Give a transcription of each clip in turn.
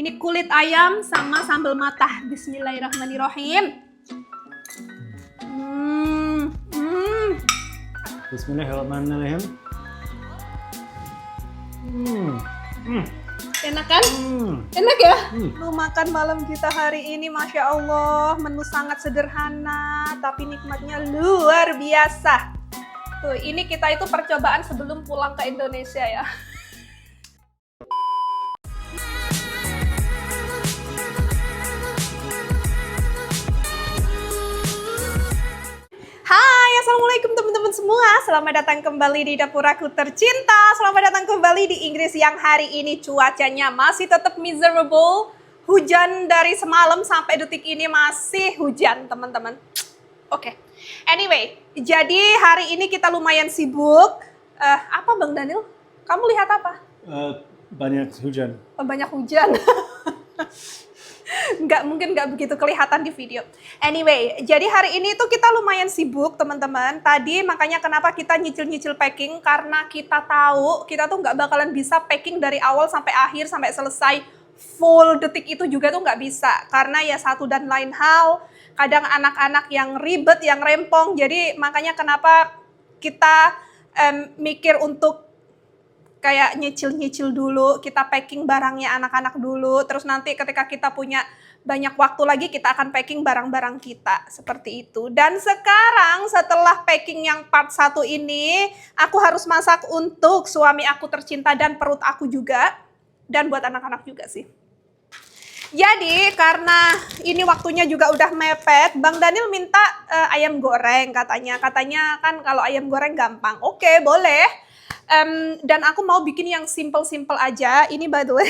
Ini kulit ayam sama sambal matah. Bismillahirrahmanirrahim. Bismillahirrahmanirrahim. Enak kan? Enak ya? Lu makan malam kita hari ini, Masya Allah. Menu sangat sederhana, tapi nikmatnya luar biasa. Tuh, ini kita itu percobaan sebelum pulang ke Indonesia ya. Hai, Assalamualaikum teman-teman semua. Selamat datang kembali di Dapuraku tercinta. Selamat datang kembali di Inggris yang hari ini cuacanya masih tetap miserable. Hujan dari semalam sampai detik ini masih hujan, teman-teman. Oke. Anyway, jadi hari ini kita lumayan sibuk. Apa Bang Daniel? Kamu lihat apa? Banyak hujan. Banyak hujan. Mungkin nggak begitu kelihatan di video. Anyway, jadi hari ini tuh kita lumayan sibuk teman-teman. Tadi makanya kenapa kita nyicil-nyicil packing, karena kita tahu kita tuh nggak bakalan bisa packing dari awal sampai akhir sampai selesai full detik itu juga tuh nggak bisa. Karena ya satu dan lain hal, kadang anak-anak yang ribet, yang rempong. Jadi makanya kenapa kita mikir untuk kayak nyicil-nyicil dulu, kita packing barangnya anak-anak dulu, terus nanti ketika kita punya banyak waktu lagi, kita akan packing barang-barang kita, seperti itu. Dan sekarang setelah packing yang part 1 ini, aku harus masak untuk suami aku tercinta dan perut aku juga, dan buat anak-anak juga sih. Jadi karena ini waktunya juga udah mepet, Bang Daniel minta ayam goreng katanya kan kalau ayam goreng gampang. Oke, boleh. Dan aku mau bikin yang simple-simple aja. Ini by the way,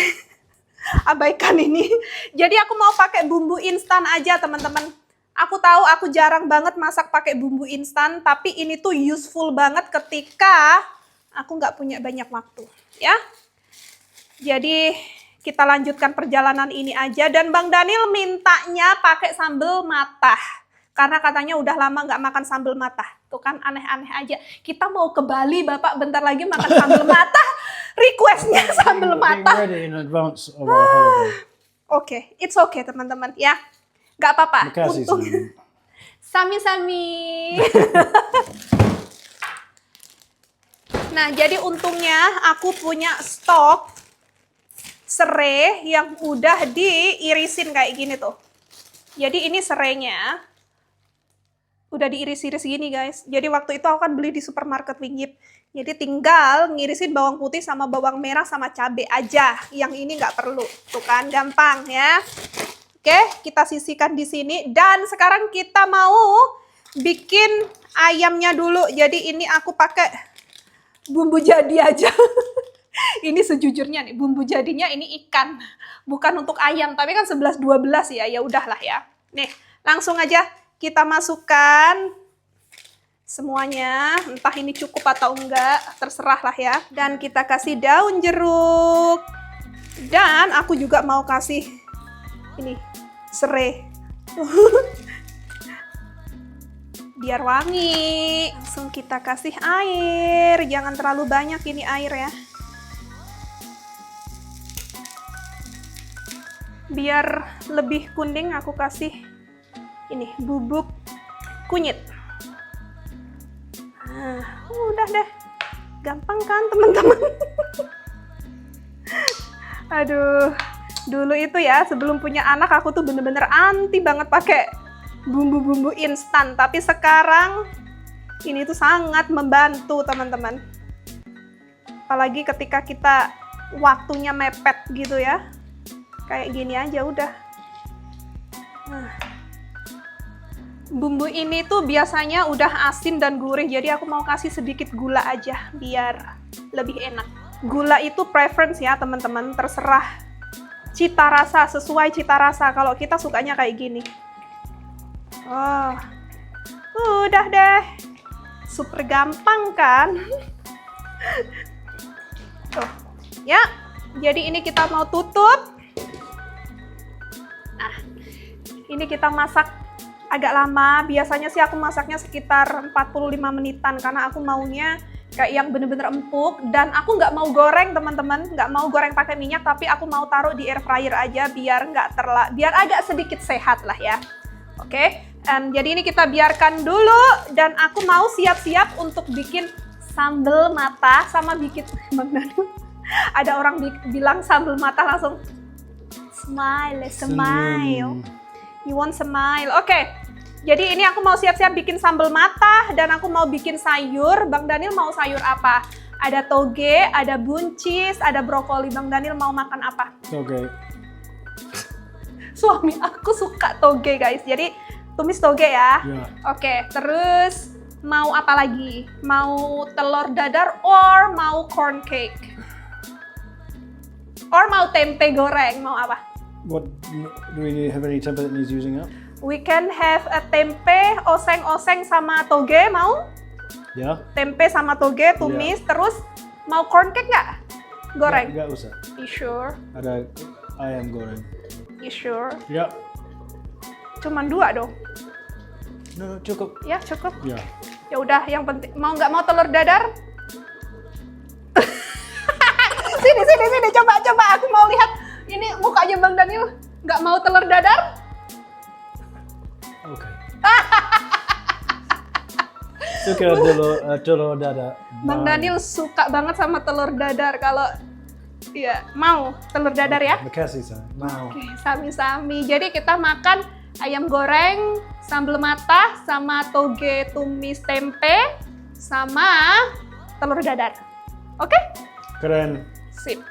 abaikan ini. Jadi aku mau pakai bumbu instan aja teman-teman. Aku tahu aku jarang banget masak pakai bumbu instan, tapi ini tuh useful banget ketika aku nggak punya banyak waktu, ya. Jadi kita lanjutkan perjalanan ini aja. Dan Bang Daniel mintanya pakai sambal matah. Karena katanya udah lama nggak makan sambal matah. Tuh kan aneh-aneh aja. Kita mau ke Bali, Bapak bentar lagi makan sambal matah. Requestnya sambal matah. Oke, it's okay teman-teman ya. Nggak apa-apa. Untung. Sami-sami. Nah, jadi untungnya aku punya stok serai yang udah diirisin kayak gini tuh. Jadi ini serainya udah diiris-iris gini guys. Jadi waktu itu aku kan beli di supermarket Wingyip. Jadi tinggal ngirisin bawang putih sama bawang merah sama cabai aja. Yang ini nggak perlu. Tuh kan gampang ya. Oke, kita sisihkan di sini. Dan sekarang kita mau bikin ayamnya dulu. Jadi ini aku pakai bumbu jadi aja. Ini sejujurnya nih, bumbu jadinya ini ikan. Bukan untuk ayam, tapi kan 11-12 ya. Ya udahlah ya. Nih, langsung aja kita masukkan semuanya, entah ini cukup atau enggak, terserah lah ya. Dan kita kasih daun jeruk. Dan aku juga mau kasih ini, serai. Biar wangi. Langsung kita kasih air, jangan terlalu banyak ini air ya. Biar lebih kuning aku kasih ini bubuk kunyit. Nah, udah deh. Gampang kan teman-teman? Aduh, dulu itu ya sebelum punya anak aku tuh bener-bener anti banget pakai bumbu-bumbu instan. Tapi sekarang ini tuh sangat membantu teman-teman. Apalagi ketika kita waktunya mepet gitu ya. Kayak gini aja udah. Nah. Bumbu ini tuh biasanya udah asin dan gurih, jadi aku mau kasih sedikit gula aja biar lebih enak. Gula itu preference ya teman-teman, terserah cita rasa, sesuai cita rasa. Kalau kita sukanya kayak gini. Oh, udah deh. Super gampang kan? Tuh, ya. Jadi ini kita mau tutup. Nah, ini kita masak agak lama, biasanya sih aku masaknya sekitar 45 menitan karena aku maunya kayak yang bener-bener empuk. Dan aku nggak mau goreng teman-teman, nggak mau goreng pakai minyak, tapi aku mau taruh di air fryer aja biar biar agak sedikit sehat lah ya. Oke, jadi ini kita biarkan dulu dan aku mau siap-siap untuk bikin sambal mata sama bikin Bang Daniel. Ada orang bilang sambal mata langsung smile. Senyum. You want smile? Oke. Jadi ini aku mau siap-siap bikin sambal mata dan aku mau bikin sayur. Bang Daniel mau sayur apa? Ada toge, ada buncis, ada brokoli. Bang Daniel mau makan apa? Okay. Suami aku suka toge guys. Jadi tumis toge ya. Yeah. Oke, terus mau apa lagi? Mau telur dadar or mau corn cake? Or mau tempe goreng? Mau apa? What do we have any temper that needs using up? We can have a tempe, oseng-oseng sama toge, mau? Yeah. Tempe sama toge, tumis, terus mau corn cake nggak? Goreng? Nggak usah. You sure? Ada ayam goreng. You sure? Ya. Cuman 2 dong? No, cukup. Ya, cukup? Ya. Ya udah, yang penting, mau nggak mau telur dadar? sini, coba, aku mau lihat. Ini mukanya Bang Daniel, nggak mau telur dadar? Oke. Suka telur dadar. Bang Daniel suka banget sama telur dadar. Kalau ya mau telur dadar ya? Makasih sayang. Mau. Oke, sami-sami. Jadi kita makan ayam goreng, sambal mata, sama toge tumis tempe, sama telur dadar. Oke? Keren. Sip.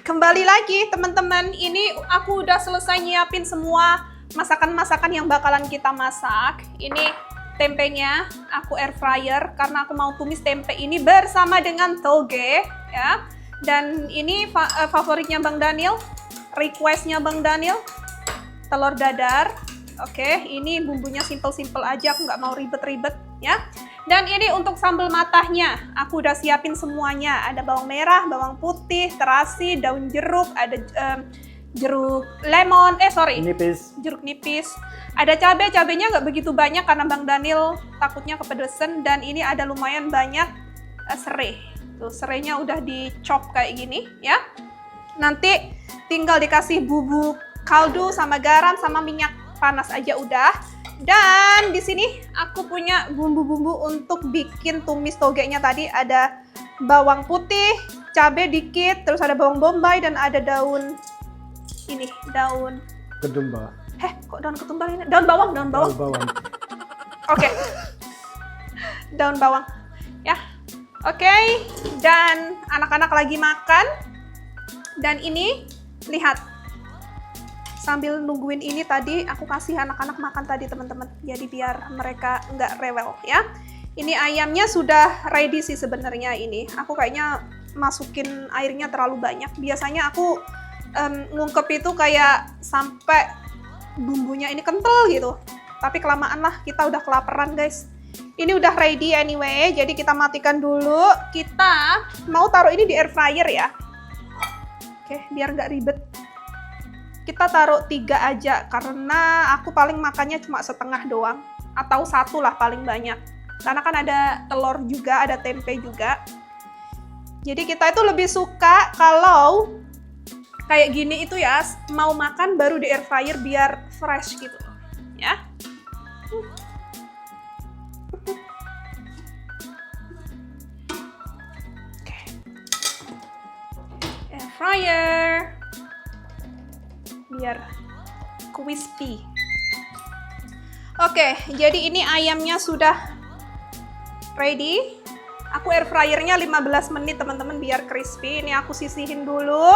Kembali lagi teman-teman, ini aku udah selesai nyiapin semua masakan-masakan yang bakalan kita masak. Ini tempenya, aku air fryer karena aku mau tumis tempe ini bersama dengan toge ya. Dan ini favoritnya Bang Daniel, requestnya Bang Daniel, telur dadar. Oke, ini bumbunya simple-simple aja, aku nggak mau ribet-ribet ya. Dan ini untuk sambal matahnya, aku udah siapin semuanya. Ada bawang merah, bawang putih, terasi, daun jeruk, ada jeruk lemon, jeruk nipis. Ada cabai, cabainya nggak begitu banyak karena Bang Daniel takutnya kepedesan. Dan ini ada lumayan banyak serai. Tuh, serainya udah dicop kayak gini ya. Nanti tinggal dikasih bubuk kaldu sama garam sama minyak panas aja udah. Dan di sini aku punya bumbu-bumbu untuk bikin tumis togenya tadi. Ada bawang putih, cabai dikit, terus ada bawang bombay dan ada daun ini, daun Ketumbar. kok daun ketumbar ini? Daun bawang. Bawang. Oke. Daun bawang. Ya. Oke. Dan anak-anak lagi makan. Dan ini lihat. Sambil nungguin ini tadi, aku kasih anak-anak makan tadi teman-teman. Jadi biar mereka nggak rewel ya. Ini ayamnya sudah ready sih sebenarnya ini. Aku kayaknya masukin airnya terlalu banyak. Biasanya aku ngungkep itu kayak sampai bumbunya ini kental gitu. Tapi kelamaan lah, kita udah kelaparan guys. Ini udah ready anyway, jadi kita matikan dulu. Kita mau taruh ini di air fryer ya. Oke, biar nggak ribet. Kita taruh 3 aja karena aku paling makannya cuma setengah doang atau 1 lah paling banyak karena kan ada telur juga, ada tempe juga. Jadi kita itu lebih suka kalau kayak gini itu ya, mau makan baru di air fryer biar fresh gitu ya. Oke. Air fryer biar crispy. Oke, jadi ini ayamnya sudah ready. Aku air fryernya 15 menit teman-teman biar crispy. Ini aku sisihin dulu.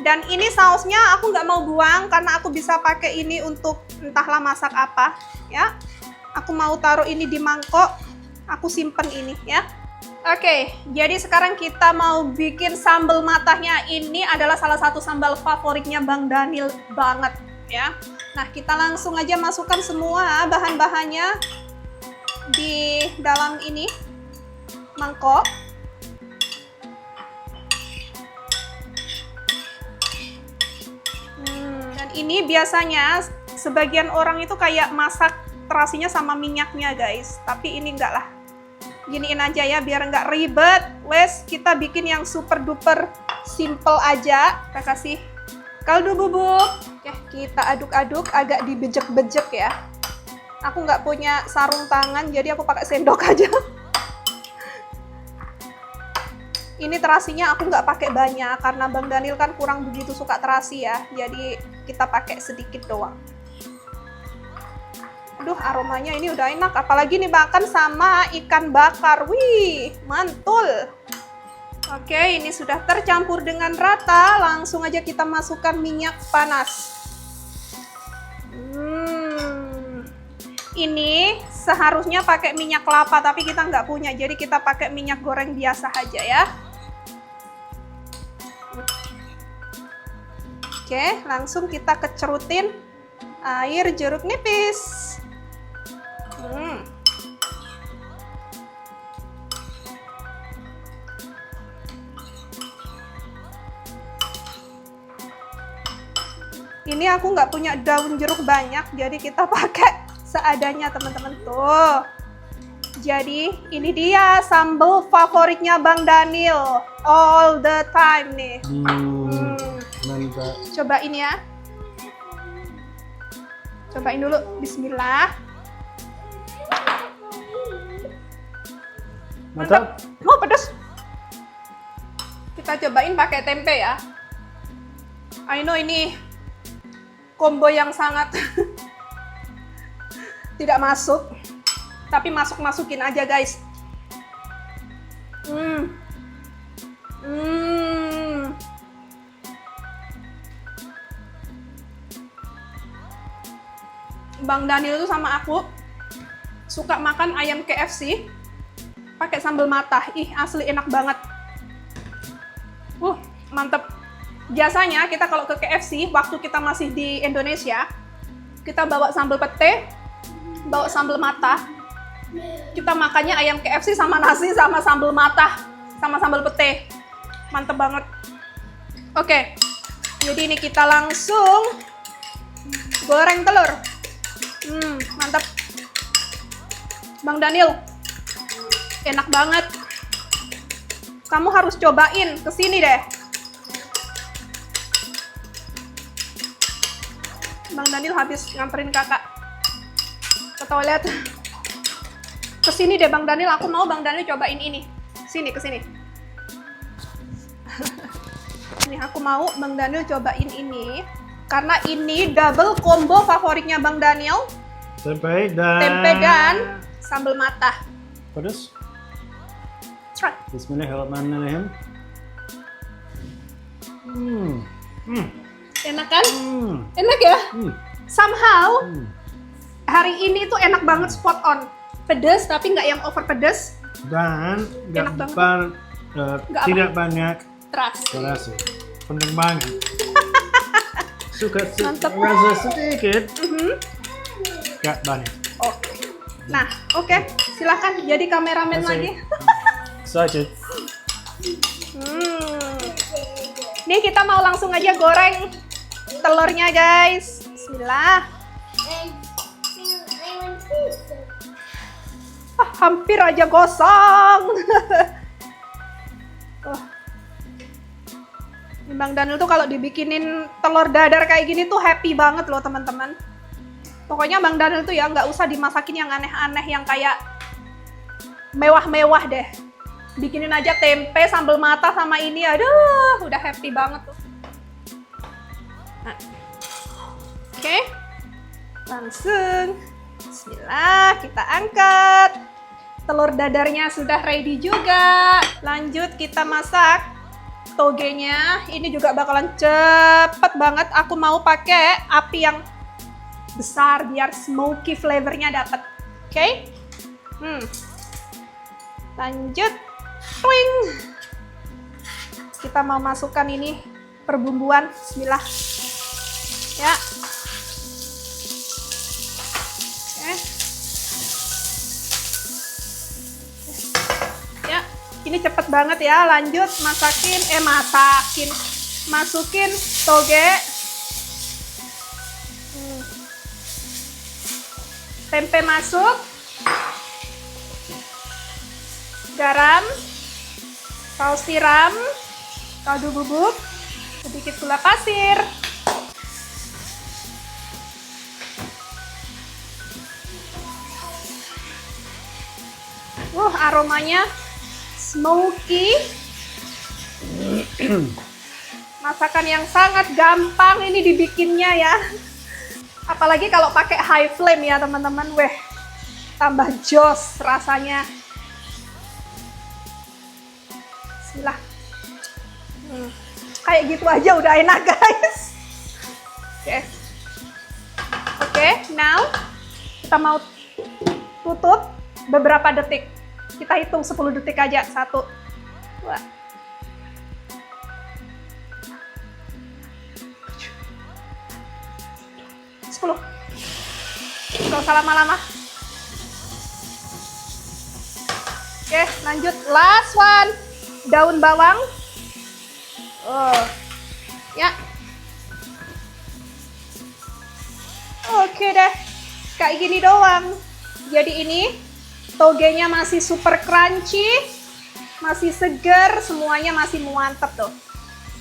Dan ini sausnya aku nggak mau buang karena aku bisa pakai ini untuk entahlah masak apa ya. Aku mau taruh ini di mangkok. Aku simpen ini ya. Oke, jadi sekarang kita mau bikin sambal matahnya. Ini adalah salah satu sambal favoritnya Bang Daniel banget ya. Nah, kita langsung aja masukkan semua bahan-bahannya di dalam ini mangkok. Dan ini biasanya sebagian orang itu kayak masak terasinya sama minyaknya guys. Tapi ini enggak lah. giniin aja ya biar nggak ribet. Wes, kita bikin yang super duper simple aja. Kita kasih kaldu bubuk. Oke, kita aduk-aduk agak dibejek-bejek ya. Aku nggak punya sarung tangan, jadi aku pakai sendok aja. Ini terasinya aku nggak pakai banyak karena Bang Daniel kan kurang begitu suka terasi ya. Jadi kita pakai sedikit doang. Aduh, aromanya ini udah enak. Apalagi nih makan sama ikan bakar. Wih, mantul. Oke, ini sudah tercampur dengan rata. Langsung aja kita masukkan minyak panas. Ini seharusnya pakai minyak kelapa, tapi kita nggak punya. Jadi kita pakai minyak goreng biasa aja ya. Oke, langsung kita kecerutin air jeruk nipis. Ini aku nggak punya daun jeruk banyak, jadi kita pakai seadanya teman-teman tuh. Jadi ini dia sambal favoritnya Bang Daniel all the time nih. Mantap. Cobain ya. Cobain dulu. Bismillah. Mantap. Oh, pedas. Kita cobain pakai tempe ya. I know ini combo yang sangat tidak masuk. Tapi masukin aja guys. Bang Daniel itu sama aku suka makan ayam KFC pakai sambal matah. Ih, asli enak banget. Mantep. Biasanya kita kalau ke KFC waktu kita masih di Indonesia, kita bawa sambal pete, bawa sambal matah. Kita makannya ayam KFC sama nasi sama sambal matah sama sambal pete. Mantep banget. Oke. Jadi ini kita langsung goreng telur. Mantap. Bang Daniel, enak banget. Kamu harus cobain, kesini deh. Bang Daniel habis nganterin kakak ke toilet. Kesini deh Bang Daniel, aku mau Bang Daniel cobain ini. Sini, kesini. Ini aku mau Bang Daniel cobain ini. Karena ini double combo favoritnya Bang Daniel. Tempe dan sambal matah. Pedas. Try. Bismillahirrahmanirrahim. Enak kan? Enak ya? Somehow hari ini tuh enak banget, spot on. Pedas tapi nggak yang over pedas. Dan Enak banget. tidak banyak Terasi. Penting banget. Suka Mantap. rasa sedikit. Gak banyak. Oke. Nah, oke. Silakan jadi kameramen lagi. Excited. Nih kita mau langsung aja goreng telurnya guys. Bismillah. Hampir aja gosong. Bang Daniel tuh kalau dibikinin telur dadar kayak gini tuh happy banget loh teman-teman. Pokoknya Bang Daniel tuh ya nggak usah dimasakin yang aneh-aneh yang kayak mewah-mewah deh. Bikinin aja tempe, sambal mata sama ini, aduh udah happy banget tuh. Nah. Oke, langsung. Bismillah, kita angkat. Telur dadarnya sudah ready juga. Lanjut kita masak togenya. Ini juga bakalan cepet banget. Aku mau pakai api yang besar biar smoky flavornya dapet. Oke? Lanjut. Twing. Kita mau masukkan ini perbumbuan. Bismillah. Ya. Oke. Ya, ini cepet banget ya. Lanjut masukin toge. Tempe masuk. garam, saus tiram, kaldu bubuk, sedikit gula pasir. Aromanya smoky. Masakan yang sangat gampang ini dibikinnya ya. Apalagi kalau pakai high flame ya teman-teman. Weh, tambah jos rasanya. Bismillah. Kayak gitu aja udah enak guys. Oke, now kita mau tutup beberapa detik. Kita hitung 10 detik aja. 1, 2, 10. Gak usah lama-lama. Oke, lanjut. Last one. Daun bawang. Ya. Oke deh. Kayak gini doang. Jadi ini togenya masih super crunchy, masih seger, semuanya masih mantap tuh.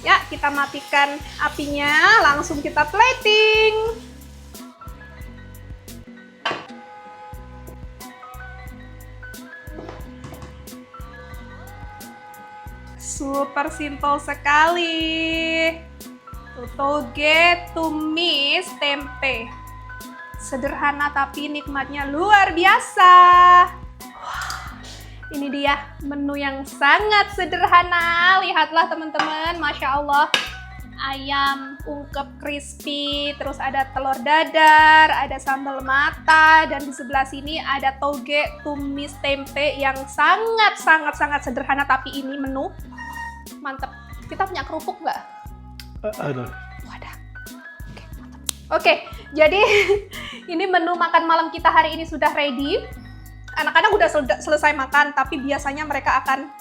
Ya, kita matikan apinya, langsung kita plating. Super simple sekali. Toge tumis tempe. Sederhana tapi nikmatnya luar biasa. Ini dia menu yang sangat sederhana. Lihatlah teman-teman, Masya Allah. Ayam ungkep crispy, terus ada telur dadar, ada sambal mata, dan di sebelah sini ada toge tumis tempe yang sangat sederhana, tapi ini menu mantap. Kita punya kerupuk nggak? Ada. Wadah. Oke, mantap. Oke, jadi ini menu makan malam kita hari ini sudah ready. Anak-anak udah selesai makan, tapi biasanya mereka akan,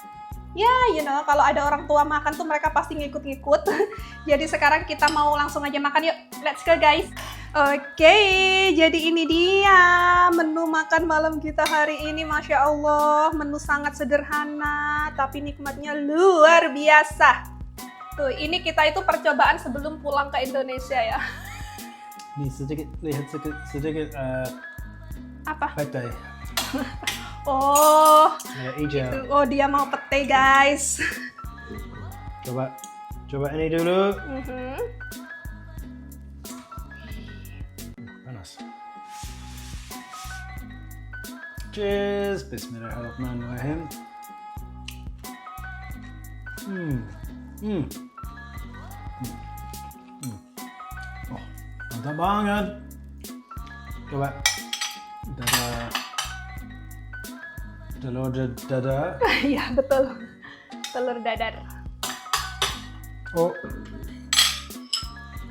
kalau ada orang tua makan tuh mereka pasti ngikut-ngikut. Jadi sekarang kita mau langsung aja makan, yuk. Let's go guys. Oke, jadi ini dia menu makan malam kita hari ini. Masya Allah, menu sangat sederhana, tapi nikmatnya luar biasa. Tuh, ini kita itu percobaan sebelum pulang ke Indonesia ya. Nih lihat sedikit Apa? pete. Oh, Hijau. itu. Oh, dia mau pete guys. Coba ini dulu. Panas. Cheers. Bismillahirrahmanirrahim. Oh, mantap banget. Coba telur dadar. Iya, betul. Telur dadar. Oh,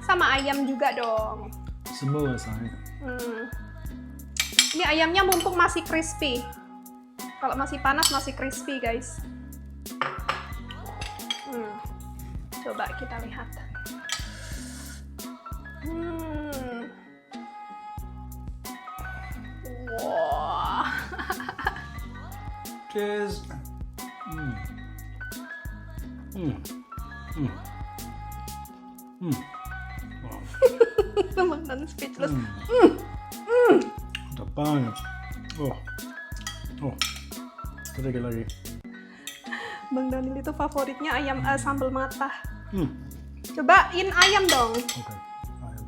Sama ayam juga dong. semua saya. Ini ayamnya mumpung masih crispy. Kalau masih panas masih crispy guys. Coba kita lihat. Wah. Cheers. Teman-teman speechless. Mantap banget. Sedikit lagi. Bang Daniel itu favoritnya ayam sambal mata. Hmm. Cobain ayam dong. Oke. Ayam.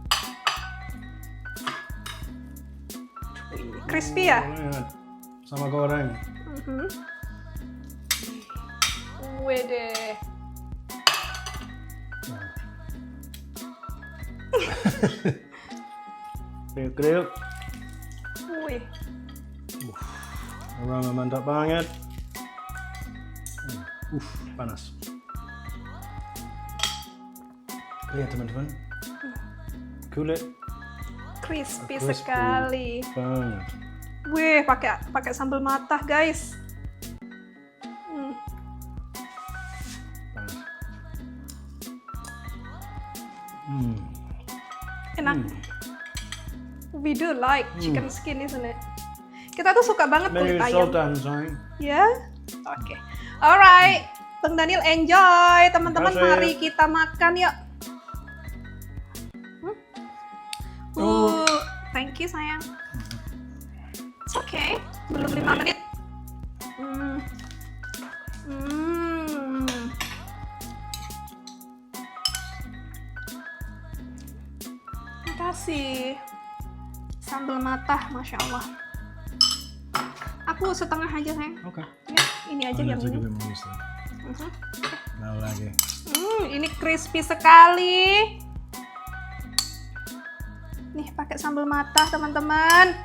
Crispy ya? Lihat. Sama goreng. Wede. Kriuk. Wih. Aroma mantap banget. Panas. Lihat teman-teman. Kulit Crispy crispy sekali. banget. Wih, pakai sambal matah, guys. Panas. Enak. We do like chicken skin, isn't it? Kita tuh suka banget kulit Maybe ayam. sultan, sayang. Ya? Oke. Alright. Bang Daniel enjoy. Teman-teman Terima kasih. mari kita makan yuk. Thank you sayang. It's okay. Belum 5 menit. Makasih. Sambal matah, Masya Allah. Aku setengah aja sayang. Okay. Ya, ini aja I'm yang gonna take a ini. bit more of this then. Now lagi. Ini crispy sekali. Nih pakai sambal matah teman-teman.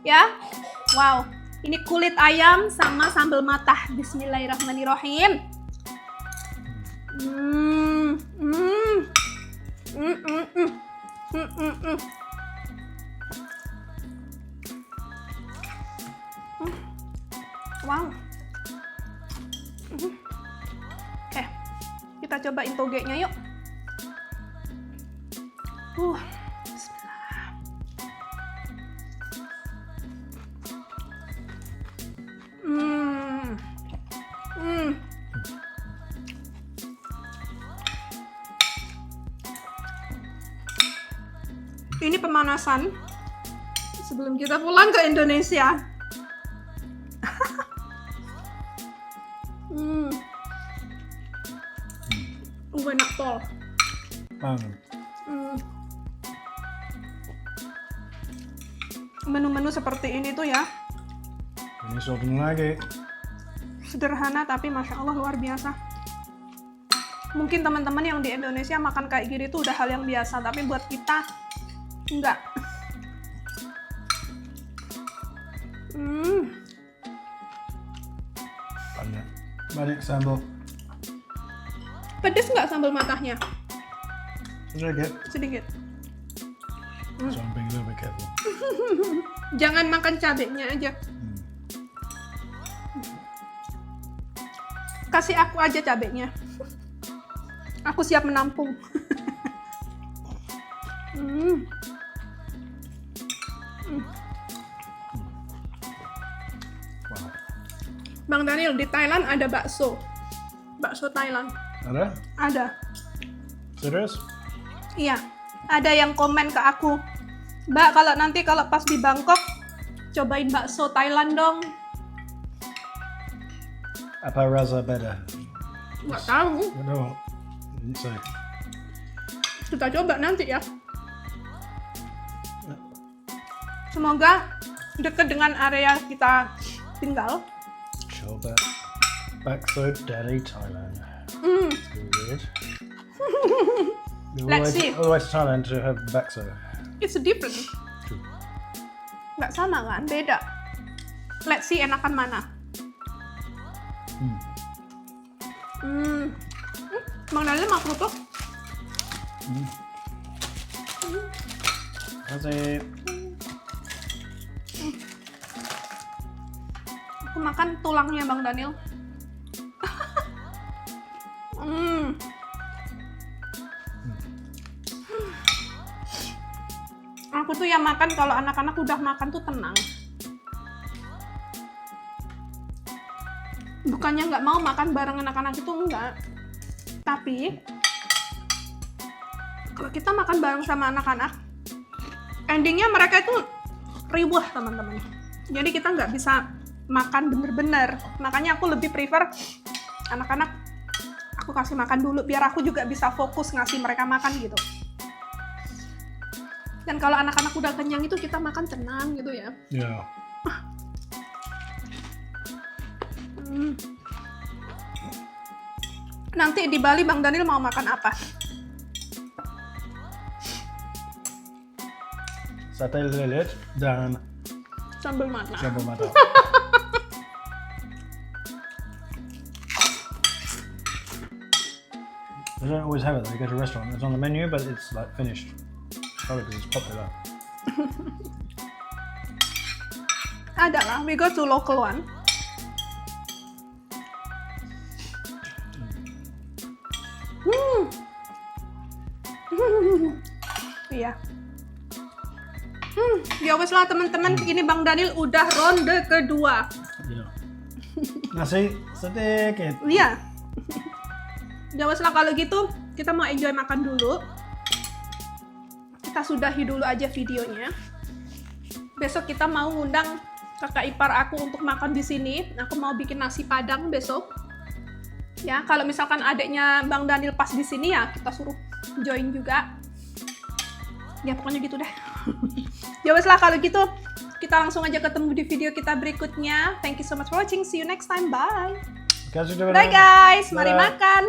Ya, wow. Ini kulit ayam sama sambal matah. Bismillahirrahmanirrahim. Wow. Oke, kita cobain togenya yuk. Bismillah. Ini pemanasan sebelum kita pulang ke Indonesia. Enak tol. Menu-menu seperti ini tuh ya Ini shopping lagi. sederhana tapi Masya Allah luar biasa. Mungkin teman-teman yang di Indonesia makan kayak gini tuh udah hal yang biasa, tapi buat kita enggak. Banyak sambal. Pedes nggak sambal matahnya? Sedikit. Sedikit. So I'm being a little bit careful. Jangan makan cabenya aja. Kasih aku aja cabenya. Aku siap menampung. Wow. Bang Daniel, di Thailand ada bakso. Bakso Thailand. Ada? Ada. Serius? Iya. Ada yang komen ke aku, Mbak, kalau pas di Bangkok, cobain bakso Thailand dong. Apa rasa beda? Nggak tahu. You know, didn't say. Kita coba nanti ya. Semoga dekat dengan area kita tinggal. Coba bakso dari Thailand. Good. Let's see. All the way to Thailand to have bakso. It's different. True. Nggak sama kan? Beda. Let's see enakan mana. Bang Daniel mau kerupuk? Kasih. Aku makan tulangnya Bang Daniel. Aku tuh yang makan kalau anak-anak udah makan tuh tenang. Bukannya nggak mau makan bareng anak-anak itu enggak. Tapi kalau kita makan bareng sama anak-anak, endingnya mereka itu riwah teman-teman. Jadi kita nggak bisa makan bener-bener. Makanya aku lebih prefer anak-anak aku kasih makan dulu biar aku juga bisa fokus ngasih mereka makan gitu. Dan kalau anak-anak udah kenyang itu kita makan tenang gitu ya. Yeah. Nanti di Bali Bang Daniel mau makan apa? Sate lilit dan Sambal matah. sambal matah. They don't always have it. They go to a restaurant. It's on the menu, but it's like finished. Probably because it's popular. Ada lah, we go to local one. Iya. Ya wes lah teman-teman, ini Bang Daniel udah ronde kedua. Yeah. Nasi sedikit. Iya. Ya wes lah kalau gitu, kita mau enjoy makan dulu. Kita sudahi dulu aja videonya. Besok kita mau ngundang kakak ipar aku untuk makan di sini. Aku mau bikin nasi padang besok. Ya, kalau misalkan adiknya Bang Daniel pas di sini ya kita suruh join juga. Ya pokoknya gitu deh. Ya wes lah kalau gitu, kita langsung aja ketemu di video kita berikutnya. Thank you so much for watching. See you next time. Bye. Kasih dulu. Bye guys, mari Dadah. makan.